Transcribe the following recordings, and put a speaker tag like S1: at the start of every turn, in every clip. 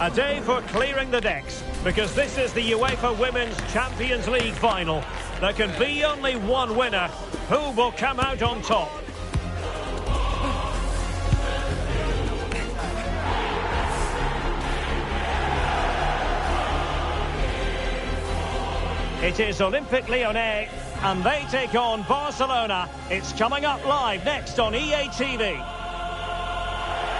S1: A day for clearing the decks, because this is the UEFA Women's Champions League final. There can be only one winner. Who will come out on top? It is Olympique Lyonnais, and they take on Barcelona. It's coming up live next on EA TV.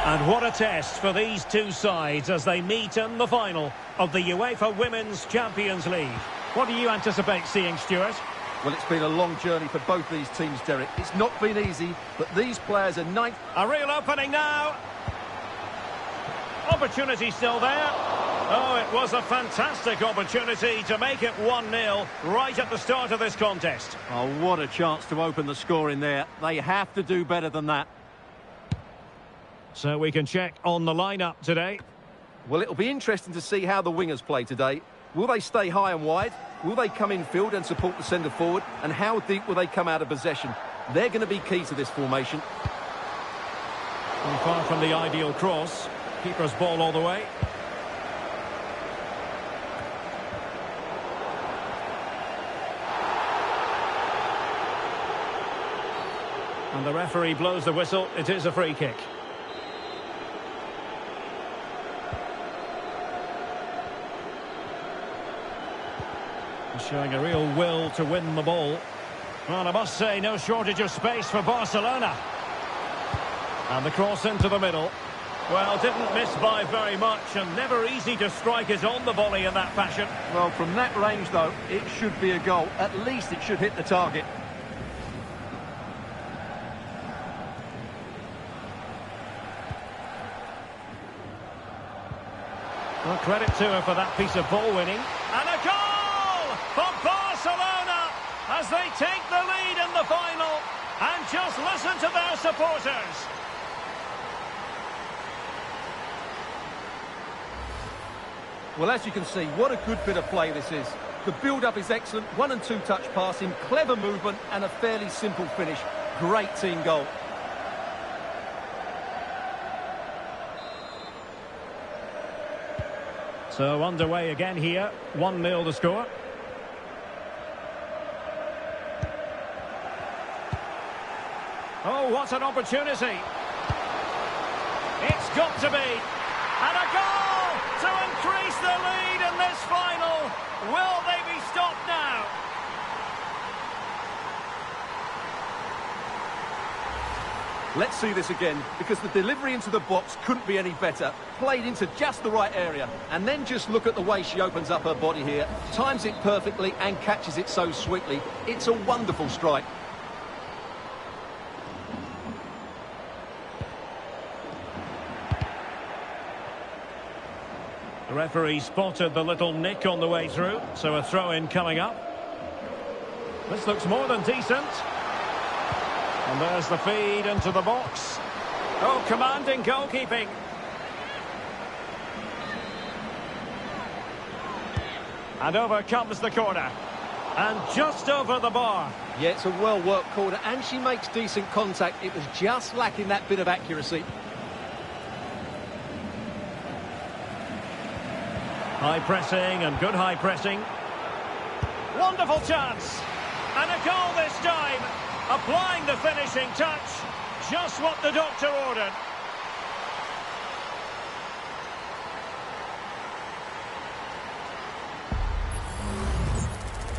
S1: And what a test for these two sides as they meet in the final of the UEFA Women's Champions League. What do you anticipate seeing, Stuart?
S2: Well, it's been a long journey for both these teams, Derek. It's not been easy, but these players are ninth.
S1: A real opening now. Opportunity still there. Oh, it was a fantastic opportunity to make it 1-0 right at the start of this contest.
S3: Oh, what a chance to open the score in there. They have to do better than that.
S1: So we can check on the lineup today.
S2: Well, it'll be interesting to see how the wingers play today. Will they stay high and wide? Will they come in field and support the centre forward? And how deep will they come out of possession? They're going to be key to this formation.
S1: And far from the ideal cross. Keeper's ball all the way. And the referee blows the whistle. It is a free kick. Showing a real will to win the ball. Well, I must say, no shortage of space for Barcelona. And the cross into the middle. Well, didn't miss by very much, and never easy to strike it on the volley in that fashion.
S3: Well, from that range, though, it should be a goal. At least it should hit the target.
S1: Well, credit to her for that piece of ball winning. And a goal for Barcelona as they take the lead in the final. And just listen to their supporters.
S2: Well, as you can see, what a good bit of play this is. The build-up is excellent, 1- and 2-touch passing, clever movement and a fairly simple finish. Great team goal.
S1: So underway again here, 1-0 to score. Oh, what an opportunity. It's got to be. And a goal to increase the lead in this final. Will they be stopped now?
S2: Let's see this again, because the delivery into the box couldn't be any better. Played into just the right area. And then just look at the way she opens up her body here. Times it perfectly and catches it so sweetly. It's a wonderful strike.
S1: The referee spotted the little nick on the way through, so a throw-in coming up. This looks more than decent. And there's the feed into the box. Oh, commanding goalkeeping. And over comes the corner. And just over the bar.
S2: Yeah, it's a well-worked corner, and she makes decent contact. It was just lacking that bit of accuracy.
S1: High pressing and good high pressing. Wonderful chance. And a goal this time. Applying the finishing touch. Just what the doctor ordered.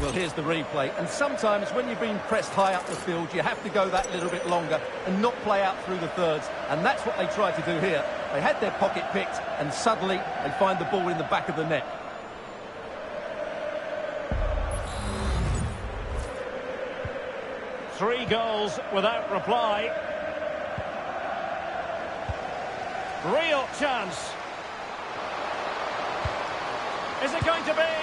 S2: Well, here's the replay. And sometimes when you're being pressed high up the field, you have to go that little bit longer and not play out through the thirds. And that's what they tried to do here. They had their pocket picked, and suddenly they find the ball in the back of the net.
S1: Three goals without reply. Real chance. Is it going to be?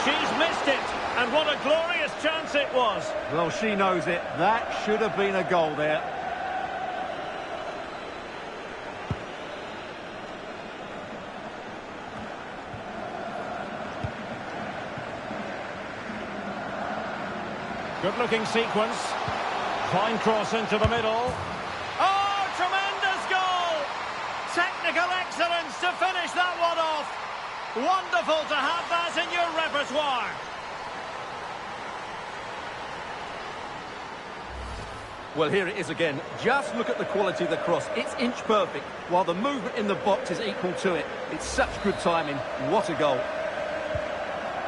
S1: She's missed it. And what a glorious chance it was.
S3: Well, she knows it. That should have been a goal there.
S1: Good-looking sequence. Fine cross into the middle. Oh, tremendous goal! Technical excellence. excellence to finish that one off. Wonderful to have that in your repertoire.
S2: Well, here it is again. Just look at the quality of the cross. It's inch perfect, while the movement in the box is equal to it. It's such good timing. What a goal.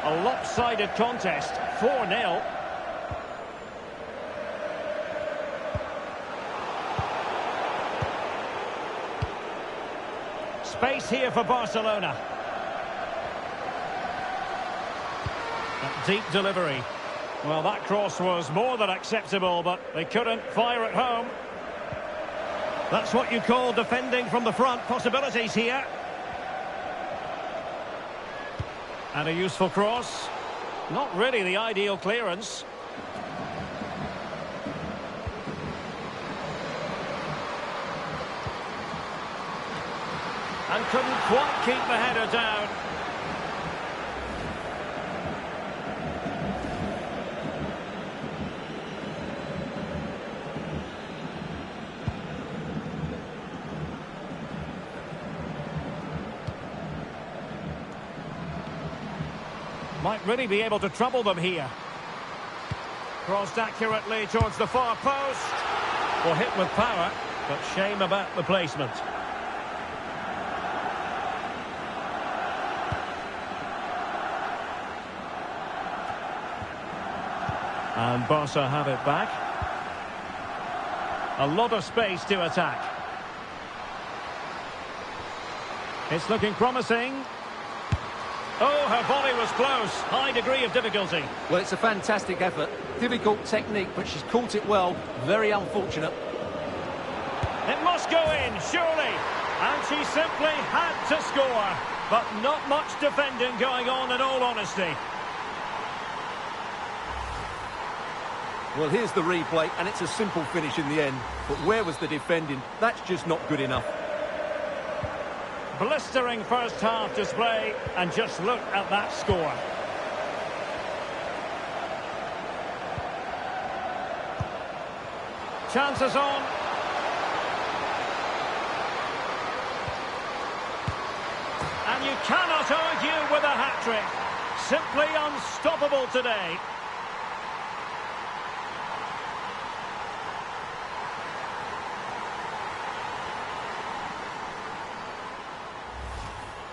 S1: A lopsided contest, 4-0. Space here for Barcelona. That deep delivery. Well, that cross was more than acceptable, but they couldn't fire it home. That's what you call defending from the front. Possibilities here. And a useful cross. Not really the ideal clearance. And couldn't quite keep the header down. Might really be able to trouble them here. Crossed accurately towards the far post. Well, hit with power, but shame about the placement. And Barca have it back. A lot of space to attack. It's looking promising. Oh, her volley was close. High degree of difficulty.
S2: Well, it's a fantastic effort. Difficult technique, but she's caught it well. Very unfortunate.
S1: It must go in, surely. And she simply had to score. But not much defending going on, in all honesty.
S2: Well, here's the replay, and it's a simple finish in the end. But where was the defending? That's just not good enough.
S1: Blistering first half display, and just look at that score. Chances on. And you cannot argue with a hat-trick. Simply unstoppable today.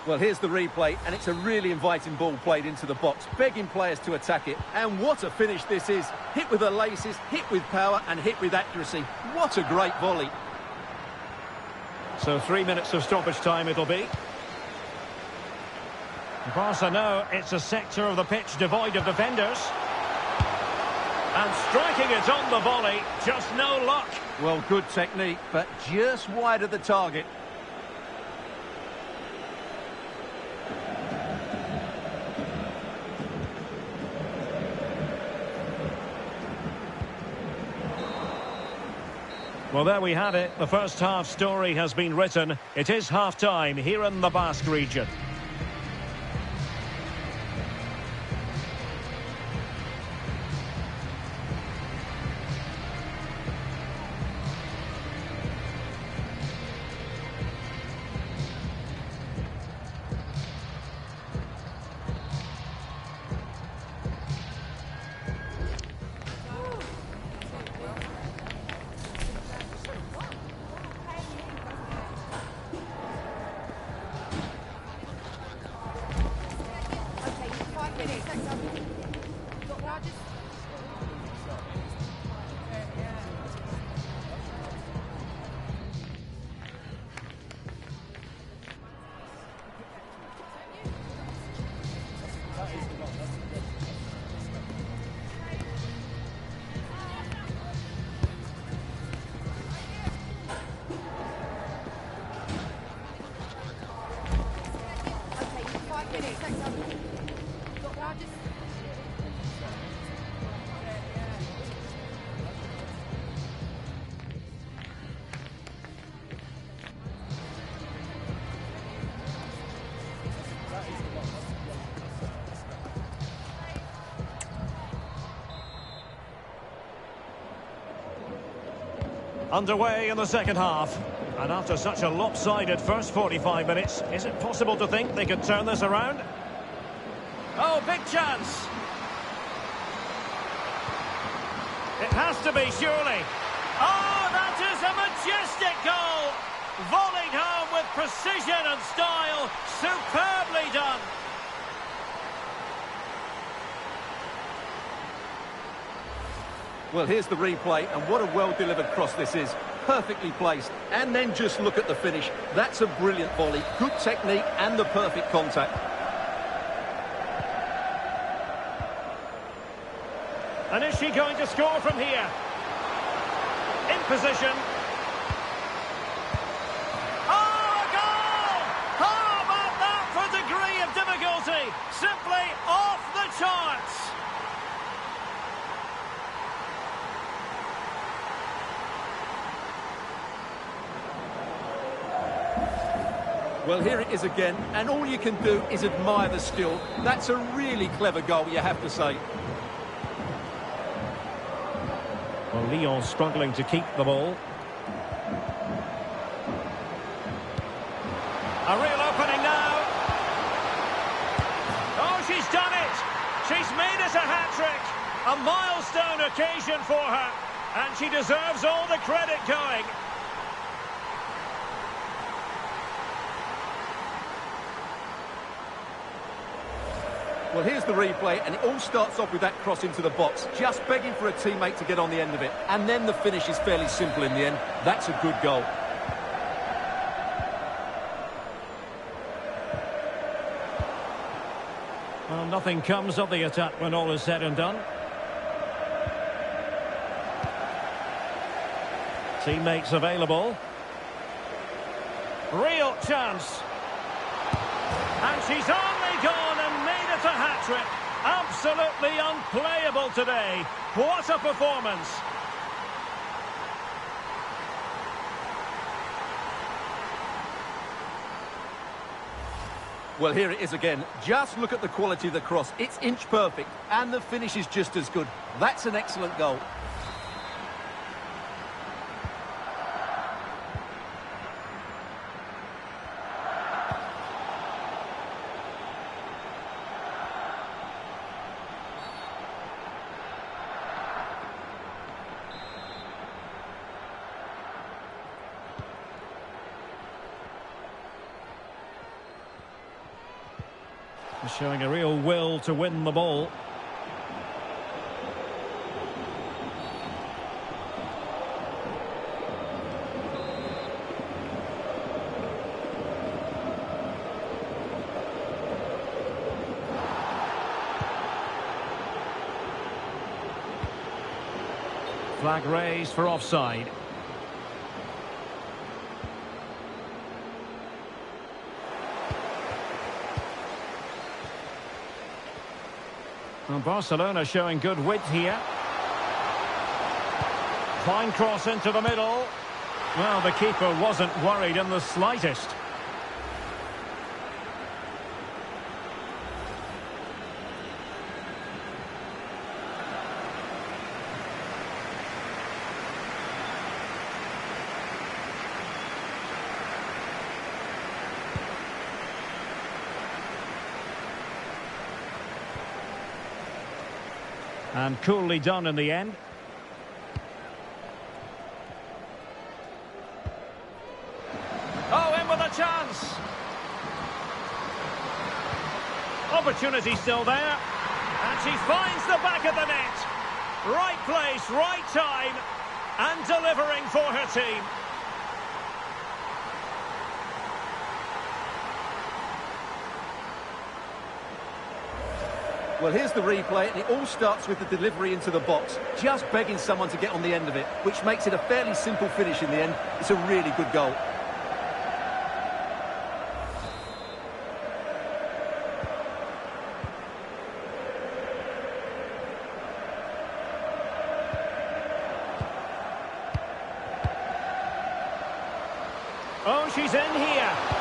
S2: Well, here's the replay, and it's a really inviting ball played into the box, begging players to attack it. And what a finish this is. Hit with the laces, hit with power, and hit with accuracy. What a great volley.
S1: So 3 minutes of stoppage time it'll be. Barca know it's a sector of the pitch devoid of defenders. And striking it on the volley, just no luck.
S2: Well, good technique, but just wide of the target.
S1: Well, there we have it. The first half story has been written. It is half-time here in the Basque region. Underway in the second half. And after such a lopsided first 45 minutes, is it possible to think they could turn this around? Oh, big chance! It has to be, surely. Oh, that is a majestic goal! Volleyed home with precision and style. Superbly done.
S2: Well, here's the replay, and what a well-delivered cross this is. Perfectly placed. And then just look at the finish. That's a brilliant volley. Good technique and the perfect contact.
S1: And is she going to score from here? In position. Oh, a goal! How about that for degree of difficulty? Simply off the charts.
S2: Well, here it is again, and all you can do is admire the skill. That's a really clever goal, you have to say.
S1: Well, Lyon struggling to keep the ball. A real opening now. Oh, she's done it. She's made it a hat-trick. A milestone occasion for her. And she deserves all the credit going.
S2: Well, here's the replay, and it all starts off with that cross into the box, just begging for a teammate to get on the end of it. And then the finish is fairly simple in the end. That's a good goal.
S1: Well, nothing comes of the attack when all is said and done. Teammates available. Real chance. And she's only gone and made it a hat-trick. Absolutely unplayable today. What a performance.
S2: Well, here it is again. Just look at the quality of the cross. It's inch perfect, and the finish is just as good. That's an excellent goal.
S1: Showing a real will to win the ball. Flag raised for offside. And Barcelona showing good width here. Fine cross into the middle. Well, the keeper wasn't worried in the slightest. And coolly done in the end. Oh, in with a chance. Opportunity still there. And she finds the back of the net. Right place, right time. And delivering for her team.
S2: Well, here's the replay, and it all starts with the delivery into the box, just begging someone to get on the end of it, which makes it a fairly simple finish in the end. It's a really good goal.
S1: Oh, she's in here.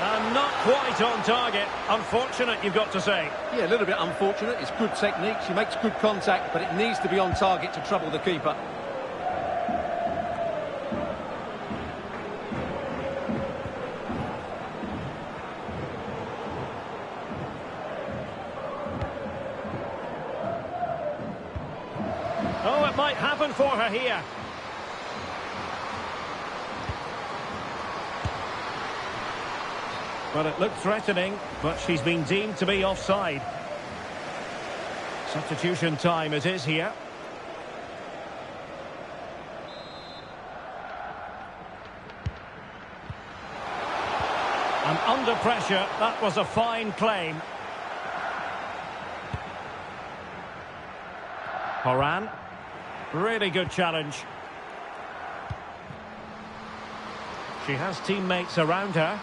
S1: And not quite on target. Unfortunate, you've got to say.
S2: Yeah, a little bit unfortunate. It's good technique. She makes good contact, but it needs to be on target to trouble the keeper.
S1: open for her here. Well, it looked threatening, but she's been deemed to be offside. Substitution time it is here. And under pressure, that was a fine claim. Horan. Really good challenge. She has teammates around her.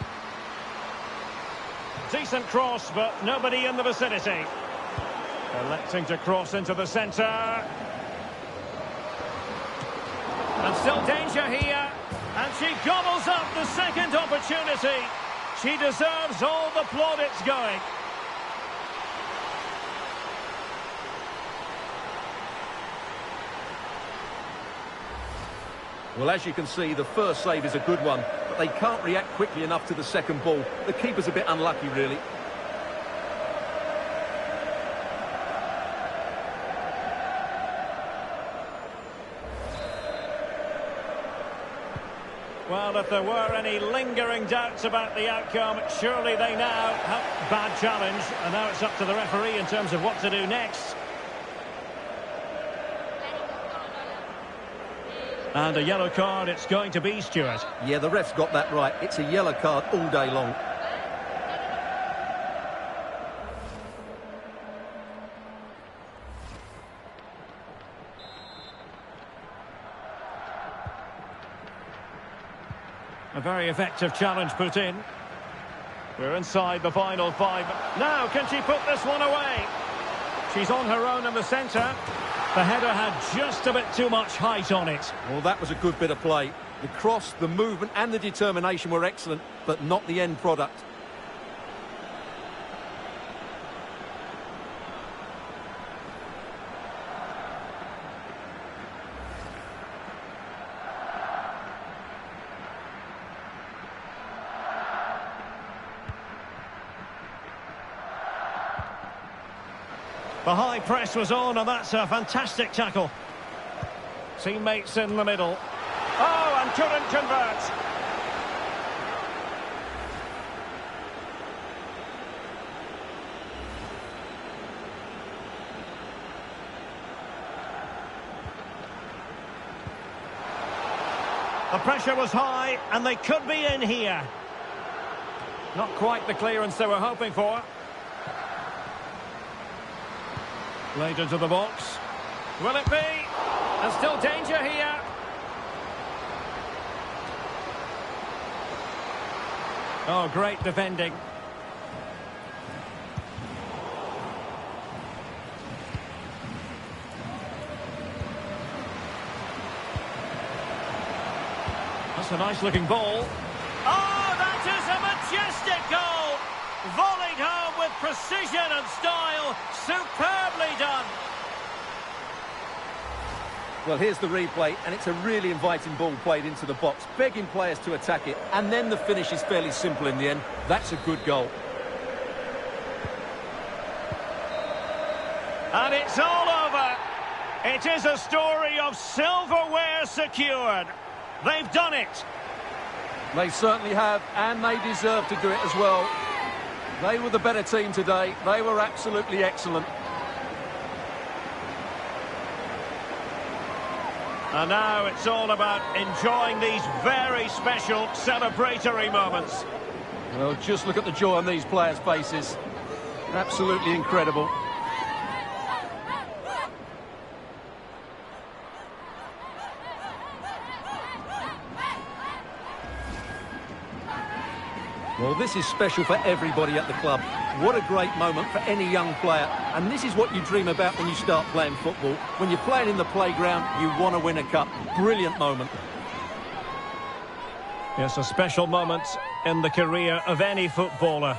S1: Decent cross, but nobody in the vicinity. Electing to cross into the centre. And still danger here. And she gobbles up the second opportunity. She deserves all the plaudits going.
S2: Well, as you can see, the first save is a good one, but they can't react quickly enough to the second ball. The keeper's a bit unlucky, really.
S1: Well, if there were any lingering doubts about the outcome, surely they now have bad challenge, and now it's up to the referee in terms of what to do next. And a yellow card it's going to be, Stuart.
S2: Yeah, the ref's got that right. It's a yellow card all day long.
S1: A very effective challenge put in. We're inside the final 5. Now, can she put this one away? She's on her own in the centre. The header had just a bit too much height on it.
S2: Well, that was a good bit of play. The cross, the movement and the determination were excellent, but not the end product.
S1: The high press was on, and that's a fantastic tackle. Teammates in the middle. Oh, and couldn't convert. The pressure was high, and they could be in here. Not quite the clearance they were hoping for. Laid into the box. Will it be? And still danger here. Oh, great defending. That's a nice looking ball. Oh, that is a majestic goal! Volleyed home with precision and style. Superbly done.
S2: Well, here's the replay, and it's a really inviting ball played into the box, begging players to attack it, and then the finish is fairly simple in the end. That's a good goal.
S1: And it's all over. It is a story of silverware secured. They've done it.
S2: They certainly have, and they deserve to do it as well. They were the better team today. They were absolutely excellent.
S1: And now it's all about enjoying these very special celebratory moments.
S2: Well, just look at the joy on these players' faces. Absolutely incredible. Well, this is special for everybody at the club. What a great moment for any young player. And this is what you dream about when you start playing football. When you're playing in the playground, you want to win a cup. Brilliant moment.
S1: Yes, a special moment in the career of any footballer.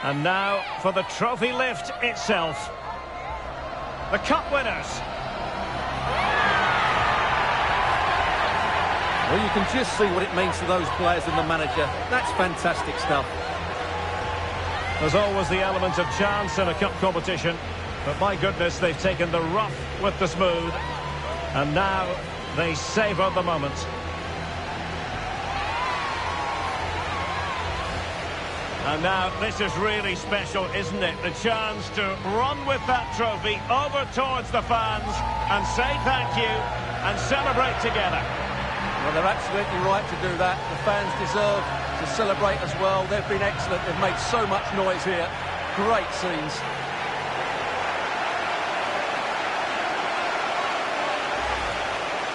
S1: And now for the trophy lift itself. The cup winners.
S2: Well, you can just see what it means to those players and the manager. That's fantastic stuff.
S1: There's always the element of chance in a cup competition, but my goodness, they've taken the rough with the smooth. And now they savour the moment. And now this is really special, isn't it? The chance to run with that trophy over towards the fans and say thank you and celebrate together.
S2: Well, they're absolutely right to do that. The fans deserve to celebrate as well. They've been excellent. They've made so much noise here. Great scenes.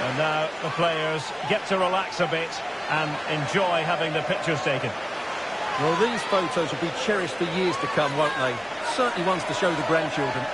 S1: And now the players get to relax a bit and enjoy having the pictures taken.
S2: Well, these photos will be cherished for years to come, won't they? Certainly ones to show the grandchildren.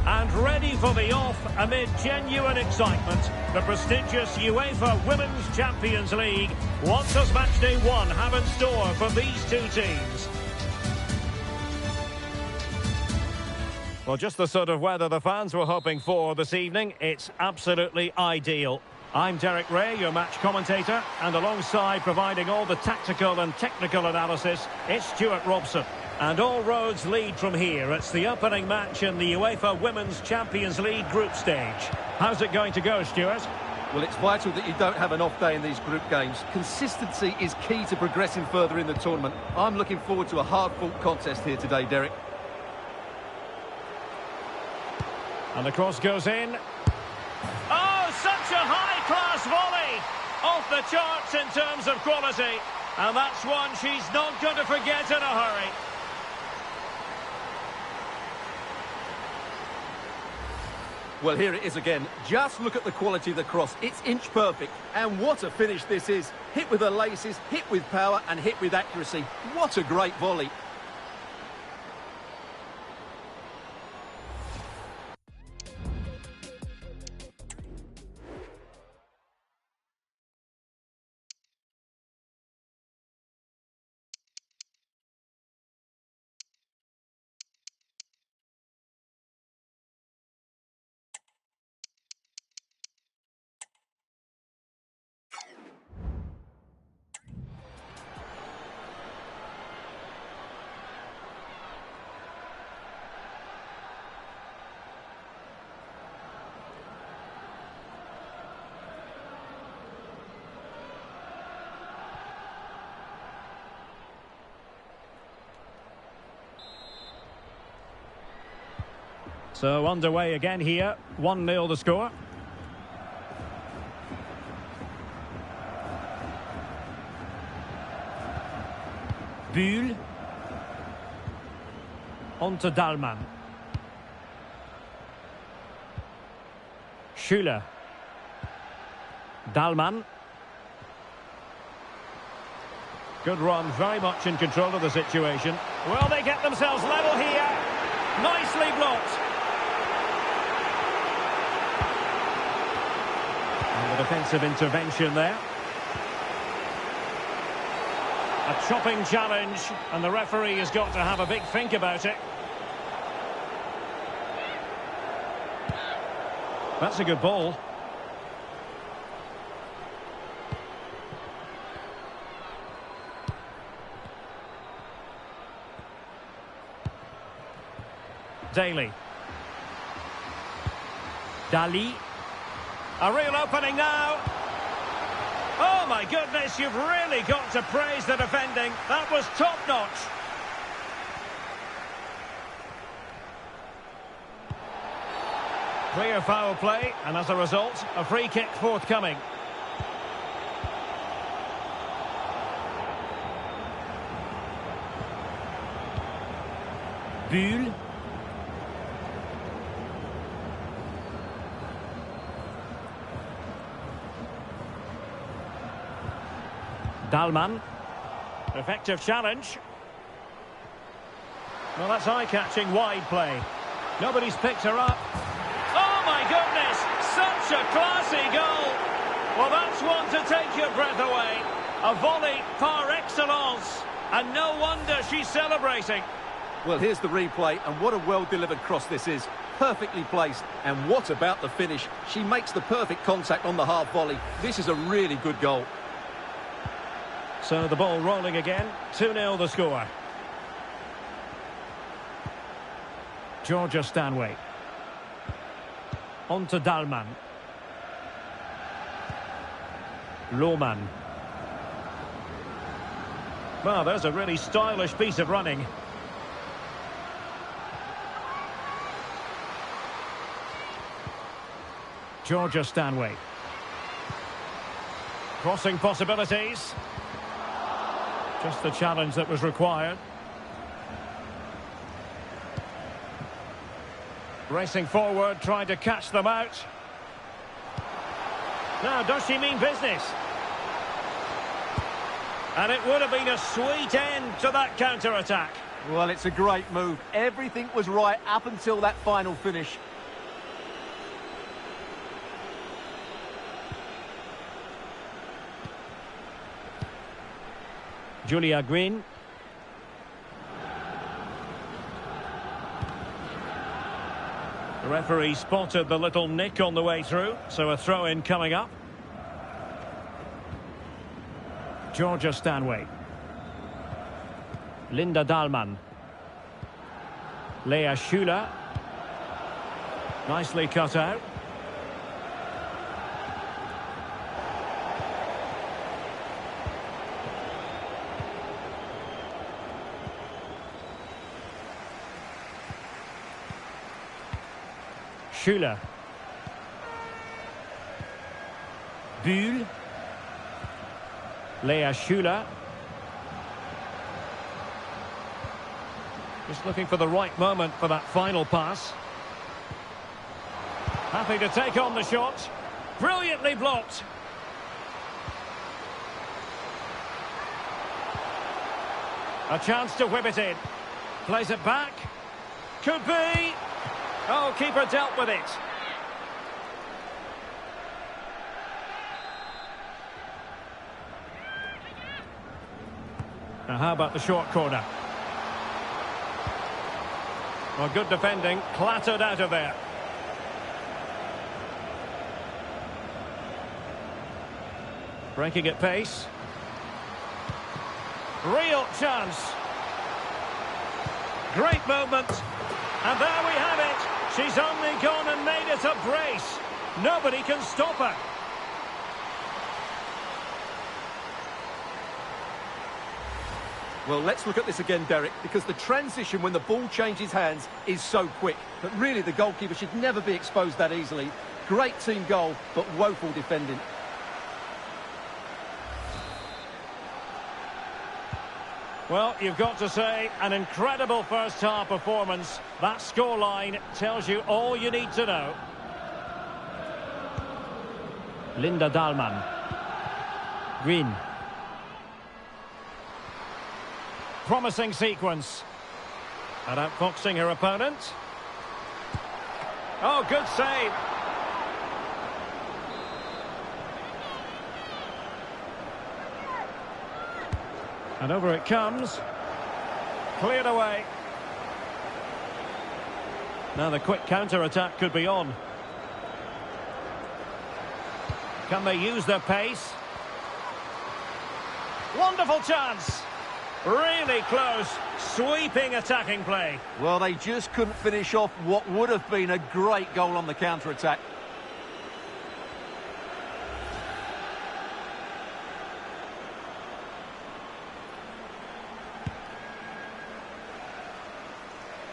S1: And ready for the off amid genuine excitement, the prestigious UEFA Women's Champions League. What does matchday 1 have in store for these two teams? Well, just the sort of weather the fans were hoping for this evening. It's absolutely ideal. I'm Derek Ray, your match commentator, and alongside providing all the tactical and technical analysis, it's Stuart Robson. And all roads lead from here. It's the opening match in the UEFA Women's Champions League group stage. How's it going to go, Stuart?
S2: Well, it's vital that you don't have an off day in these group games. Consistency is key to progressing further in the tournament. I'm looking forward to a hard-fought contest here today, Derek.
S1: And the cross goes in. Oh, such a high-class volley! Off the charts in terms of quality. And that's one she's not going to forget in a hurry.
S2: Well, here it is again. Just look at the quality of the cross. It's inch perfect. And what a finish this is. Hit with the laces, hit with power, and hit with accuracy. What a great volley.
S1: So underway again here. 1-0 the score. Bühl. On to Dahlmann. Schüller. Dahlmann. Good run, very much in control of the situation. Well, they get themselves level here. Nicely blocked. And the defensive intervention there. A chopping challenge, and the referee has got to have a big think about it. That's a good ball. Daly. Dali. A real opening now. Oh my goodness, you've really got to praise the defending. That was top-notch. Clear foul play, and as a result, a free kick forthcoming. Bühl. Dahlmann. Effective challenge. Well, that's eye-catching wide play. Nobody's picked her up. Oh, my goodness! Such a classy goal! Well, that's one to take your breath away. A volley par excellence. And no wonder she's celebrating.
S2: Well, here's the replay, and what a well-delivered cross this is. Perfectly placed. And what about the finish? She makes the perfect contact on the half volley. This is a really good goal.
S1: So the ball rolling again. 2-0 the score. Georgia Stanway. On to Dahlmann. Lohmann. Well, there's a really stylish piece of running. Georgia Stanway. Crossing possibilities. Just the challenge that was required. Racing forward, trying to catch them out. Now, does she mean business? And it would have been a sweet end to that counter-attack.
S2: Well, it's a great move. Everything was right up until that final finish.
S1: Julia Green. The referee spotted the little nick on the way through, so a throw-in coming up. Georgia Stanway. Linda Dahlmann. Lea Schüller. Nicely cut out. Schüller. Bühl. Lea Schüller. Just looking for the right moment for that final pass. Happy to take on the shot. Brilliantly blocked. A chance to whip it in. Plays it back. Could be. Oh, keeper dealt with it. Now, how about the short corner? Well, good defending, clattered out of there. Breaking at pace. Real chance. Great moment. And there we have it. She's only gone and made it a brace. Nobody can stop her.
S2: Well, let's look at this again, Derek, because the transition when the ball changes hands is so quick. But really, the goalkeeper should never be exposed that easily. Great team goal, but woeful defending.
S1: Well, you've got to say, an incredible first-half performance. That scoreline tells you all you need to know. Linda Dahlmann. Green. Promising sequence. And outfoxing her opponent. Oh, good save. And over it comes. Cleared away. Now the quick counter-attack could be on. Can they use their pace? Wonderful chance. Really close. Sweeping attacking play.
S2: Well, they just couldn't finish off what would have been a great goal on the counter-attack.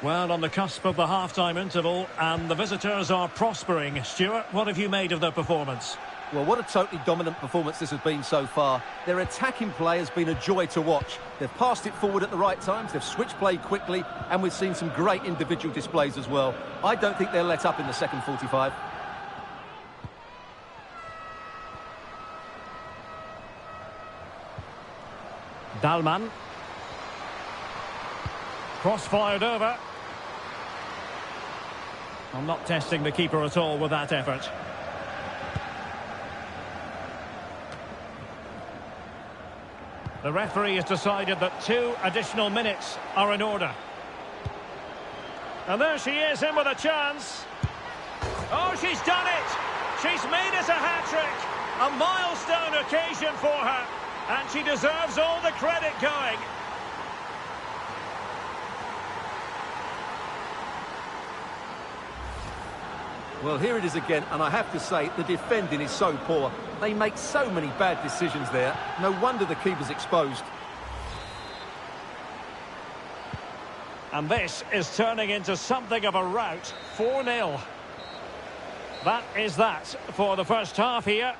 S1: Well, on the cusp of the half-time interval, and the visitors are prospering. Stuart, what have you made of their performance?
S2: Well, what a totally dominant performance this has been so far. Their attacking play has been a joy to watch. They've passed it forward at the right times, they've switched play quickly, and we've seen some great individual displays as well. I don't think they'll let up in the second 45.
S1: Dahlmann. Cross-fired over. I'm not testing the keeper at all with that effort. The referee has decided that 2 additional minutes are in order. And there she is, in with a chance. Oh, she's done it! She's made it a hat-trick! A milestone occasion for her. And she deserves all the credit going.
S2: Well, here it is again, and I have to say, the defending is so poor. They make so many bad decisions there. No wonder the keeper's exposed.
S1: And this is turning into something of a rout. 4-0. That is that for the first half here.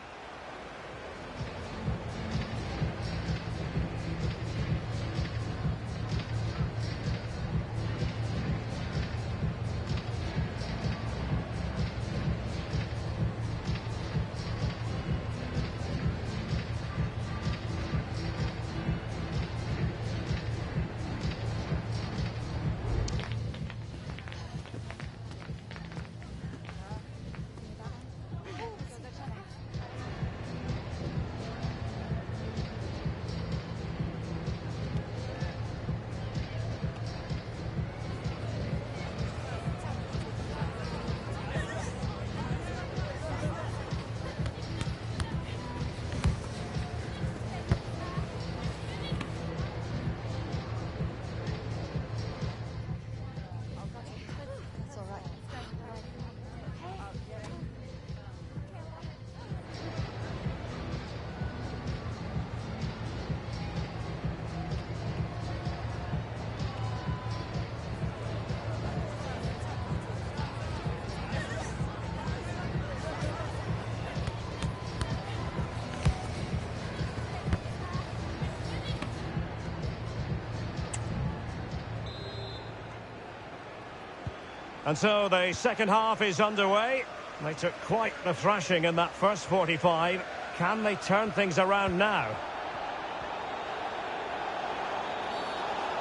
S1: And so the second half is underway. They took quite the thrashing in that first 45. Can they turn things around now?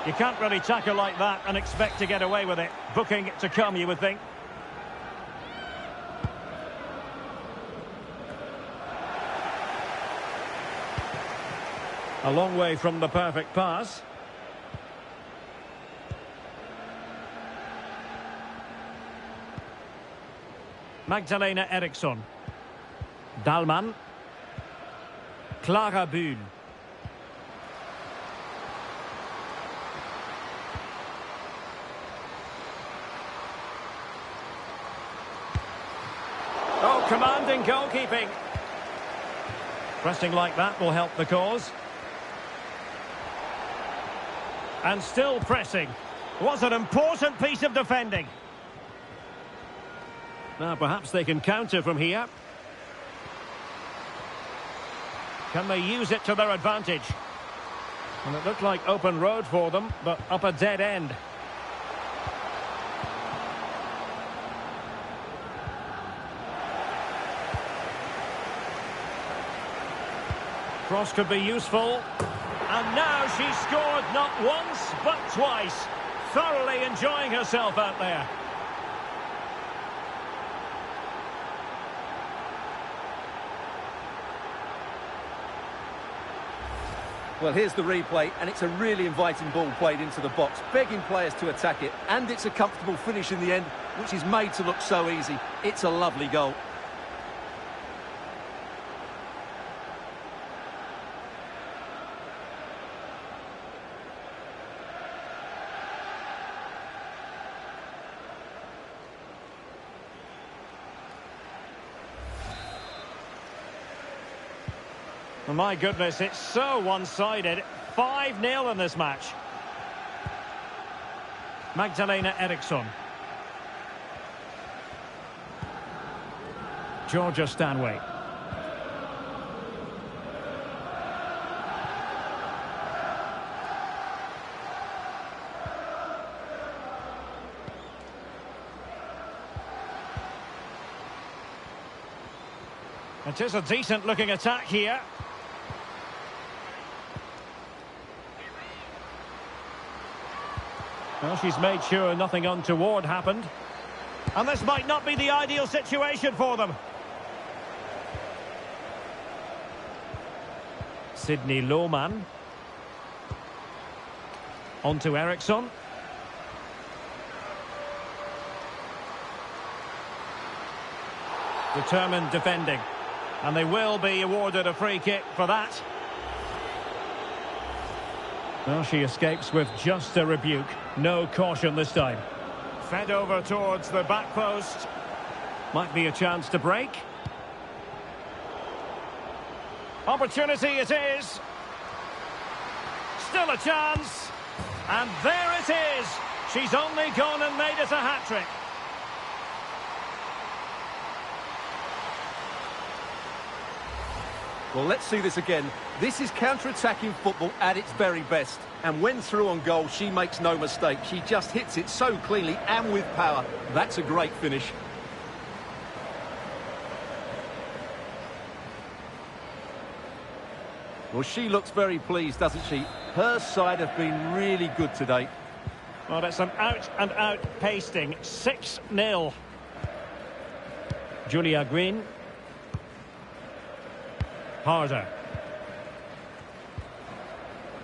S1: You can't really tackle like that and expect to get away with it. Booking to come, you would think. A long way from the perfect pass. Magdalena Eriksson. Dahlmann. Clara Bühl. Oh, commanding goalkeeping. Pressing like that will help the cause. And still pressing. Was an important piece of defending. Now perhaps they can counter from here. Can they use it to their advantage? And it looked like open road for them, but up a dead end. Cross could be useful. And now she's scored not once, but twice. Thoroughly enjoying herself out there.
S2: Well, here's the replay, and it's a really inviting ball played into the box, begging players to attack it, and it's a comfortable finish in the end, which is made to look so easy. It's a lovely goal.
S1: My goodness, it's so one-sided. 5-0 in this match. Magdalena Eriksson. Georgia Stanway. It is a decent-looking attack here. Well, she's made sure nothing untoward happened. And this might not be the ideal situation for them. Sydney Lohmann. On to Eriksson. Determined defending. And they will be awarded a free kick for that. Well, she escapes with just a rebuke. No caution this time. Fed over towards the back post. Might be a chance to break. Opportunity it is. Still a chance. And there it is. She's only gone and made it a hat-trick.
S2: Well, let's see this again. This is counter-attacking football at its very best. And when through on goal, she makes no mistake. She just hits it so cleanly and with power. That's a great finish. Well, she looks very pleased, doesn't she? Her side have been really good today.
S1: Well, it's an out-and-out pasting. 6-0. Julia Green. Harder.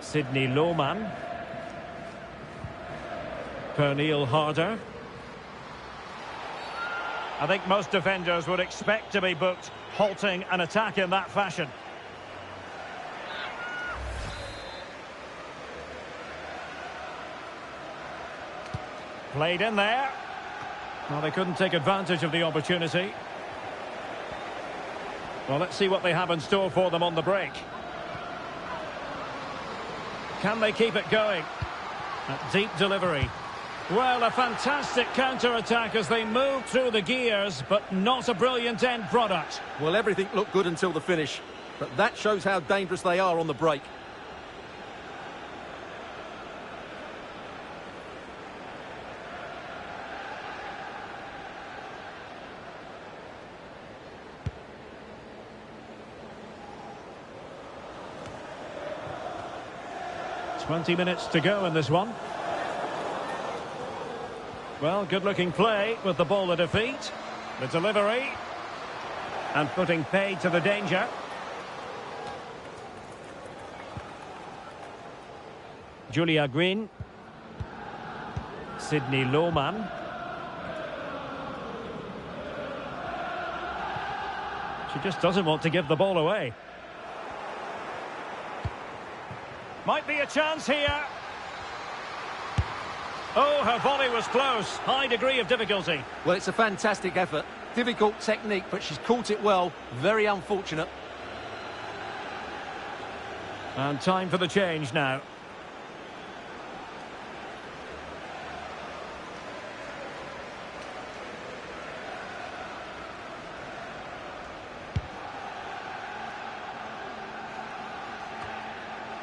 S1: Sydney Lohmann. Pernille Harder. I think most defenders would expect to be booked halting an attack in that fashion. Played in there. Well, they couldn't take advantage of the opportunity. Well, let's see what they have in store for them on the break. Can they keep it going? That deep delivery. Well, a fantastic counter-attack as they move through the gears, but not a brilliant end product.
S2: Well, everything looked good until the finish. But that shows how dangerous they are on the break.
S1: "20 minutes to go in this one. Well, good-looking play with the ball at defeat. The delivery. And putting paid to the danger. Julia Green. Sydney Lohmann. She just doesn't want to give the ball away. Might be a chance here. Oh, her volley was close. High degree of difficulty.
S2: Well, it's a fantastic effort. Difficult technique, but she's caught it well. Very unfortunate.
S1: And time for the change now.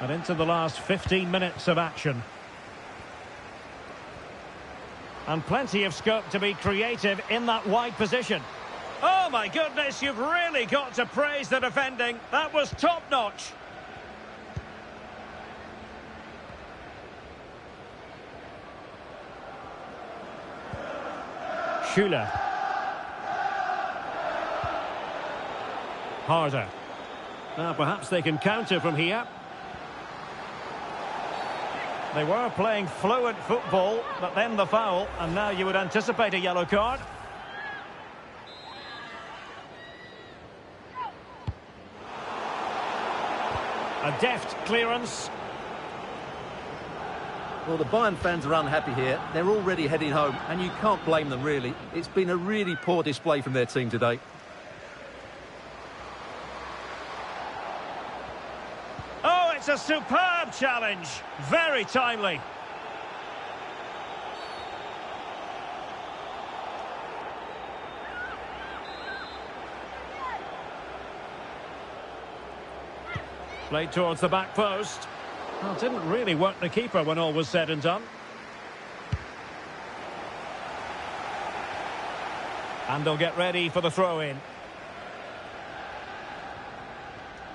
S1: And into the last 15 minutes of action. And plenty of scope to be creative in that wide position. Oh my goodness, you've really got to praise the defending. That was top-notch. Schuler. Harder. Now perhaps they can counter from here. They were playing fluent football, but then the foul, and now you would anticipate a yellow card. A deft clearance.
S2: Well, the Bayern fans are unhappy here. They're already heading home, and you can't blame them, really. It's been a really poor display from their team today.
S1: Oh, it's a superb challenge. Very timely. Played towards the back post. Well, didn't really work the keeper when all was said and done. And they'll get ready for the throw-in.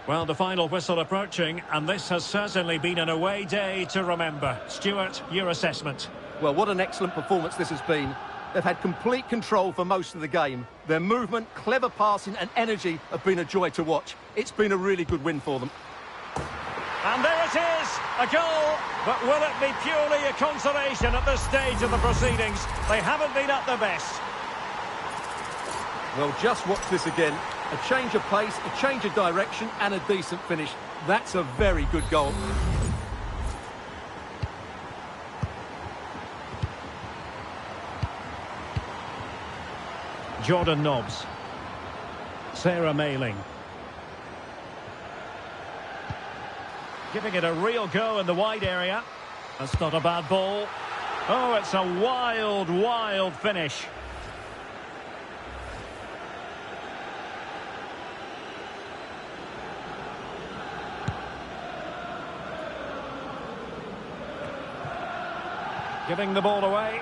S1: Well, the final whistle approaching, and this has certainly been an away day to remember. Stuart, your assessment.
S2: Well, what an excellent performance this has been. They've had complete control for most of the game. Their movement, clever passing and energy have been a joy to watch. It's been a really good win for them.
S1: And there it is, a goal, but will it be purely a consolation at this stage of the proceedings? They haven't been at their best.
S2: Well, just watch this again. A change of pace, a change of direction and a decent finish. That's a very good goal.
S1: Jordan Nobbs. Sarah Mailing. Giving it a real go in the wide area. That's not a bad ball. Oh, it's a wild, wild finish. Giving the ball away.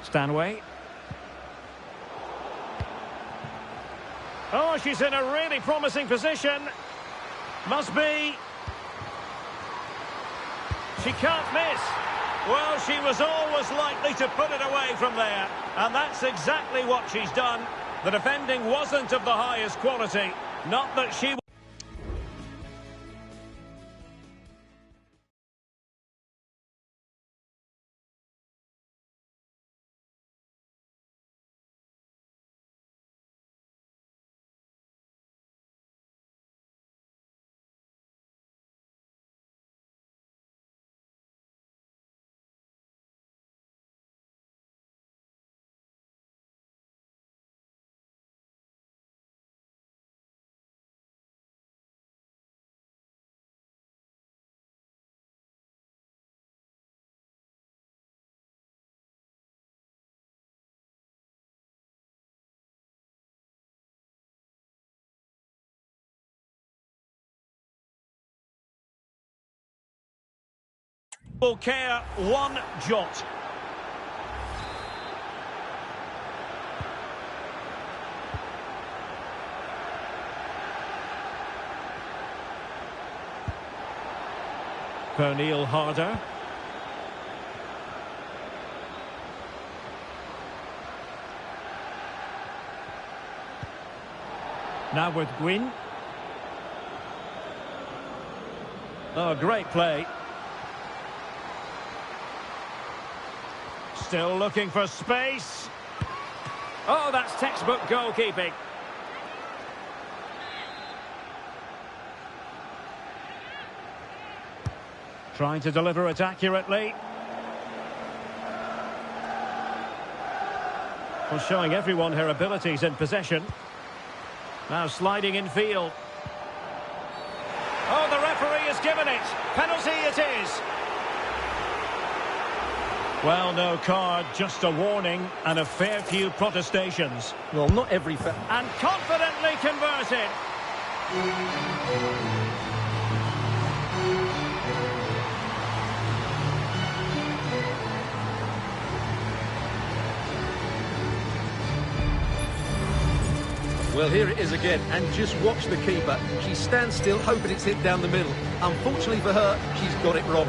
S1: Stanway. Oh, she's in a really promising position. Must be. She can't miss. Well, she was always likely to put it away from there. And that's exactly what she's done. The defending wasn't of the highest quality. Not that she... will care one jot. Pernille Harder. Now with Gwyn. Oh, great play. Still looking for space. Oh, that's textbook goalkeeping. Trying to deliver it accurately. Well, showing everyone her abilities in possession. Now sliding in field. Oh, the referee has given it. Penalty it is. Well, no card, just a warning and a fair few protestations.
S2: Well, not every...
S1: And confidently converted.
S2: Well, here it is again, and just watch the keeper. She stands still, hoping it's hit down the middle. Unfortunately for her, she's got it wrong.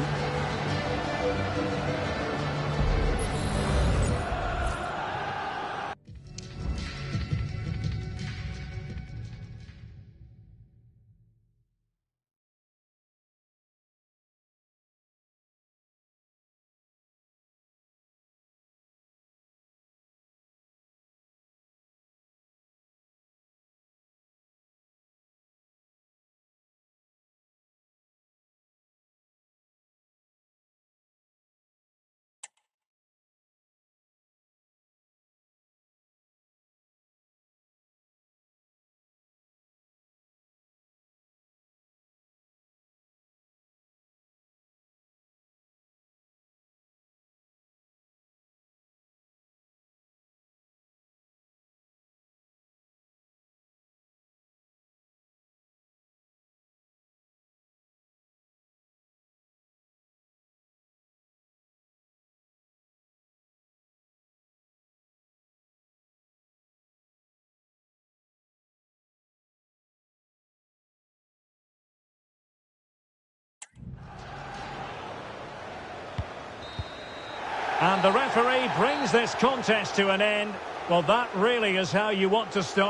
S1: And the referee brings this contest to an end. Well, that really is how you want to start.